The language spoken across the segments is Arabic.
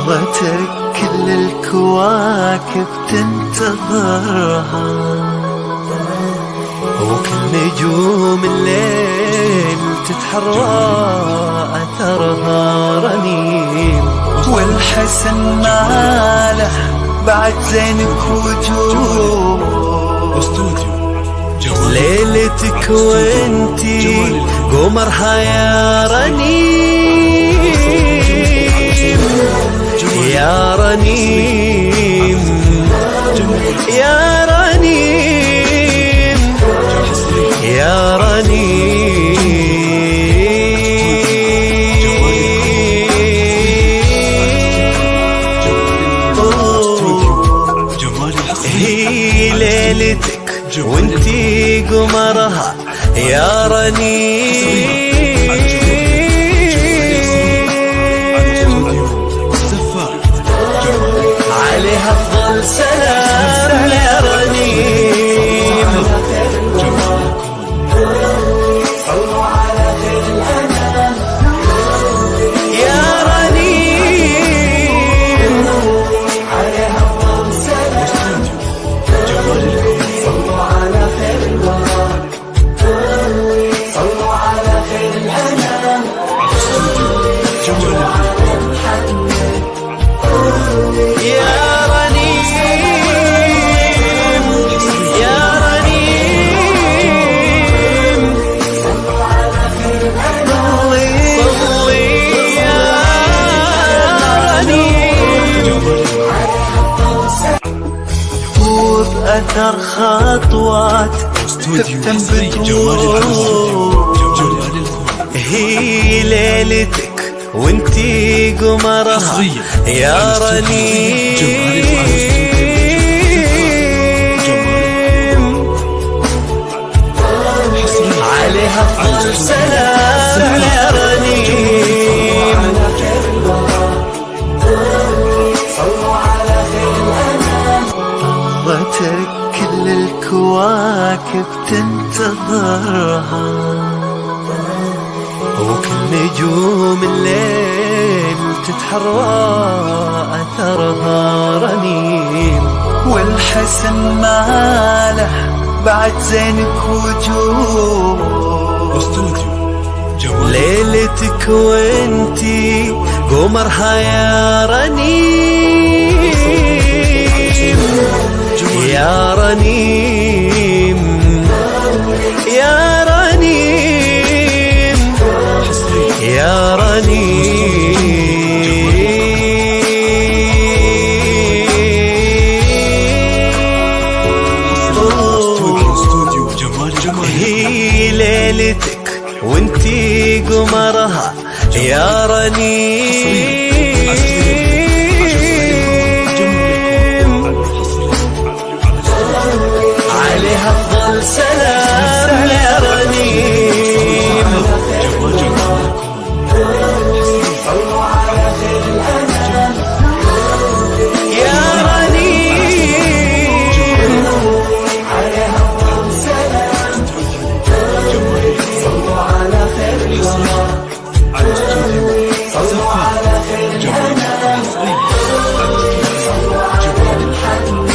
نظرتك كل الكواكب تنتظرها، وكل نجوم الليل تتحرى أثرها رنين، والحسن ماله بعد زينك وجوه، ليلتك وانتي قمرها يا رنين، يا رنين يا رنين يا رنين. هي ليلتك وانتي قمرها يا رنين، عليها أفضل سلام يا رنين. صلوا على خير الأنام يا رنين، عليها أفضل سلام. صلوا على خير الورى، صلوا على خير الأنام، يا رنين يا رنين. صلي يا رنين، وبأثر خطوات تكتم بتروح، هي ليلتك وانتي قمرها يا رنين، عليها أفضل سلام يا رنين. صلوا على خير الأنام، نظرتك كل الكواكب تنتظرها، وكل نجوم الليل تتحرى أثرها رنين، والحسن ماله بعد زينك وجوه، ليلتك وانتي قمرها يا رنين، يا رنين يا رنين يا رنين. هي ليلتك وانتي قمرها يا رنين، عليها أفضل سلام يا رنين. صلوا على خير الأنام يا رنين، عليها أفضل سلام. صلوا على خير الورى، صلوا على خير الأنام، صلوا على محمد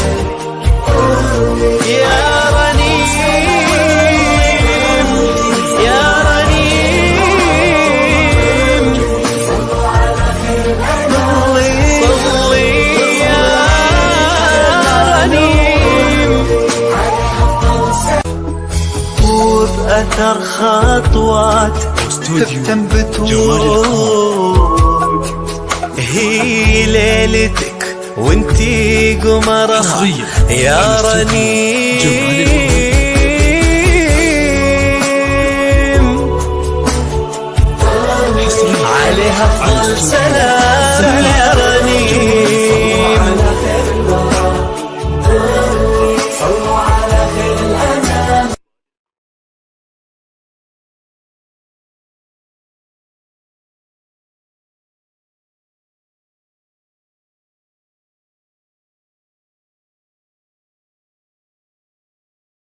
يا رنين يا رنين. صلوا على خير الأنام، صلي يا رنين، وبأثر خطوات تكتم بتروح، هي ليلتك وانتي قمرها يا رنين، عليها أفضل سلام.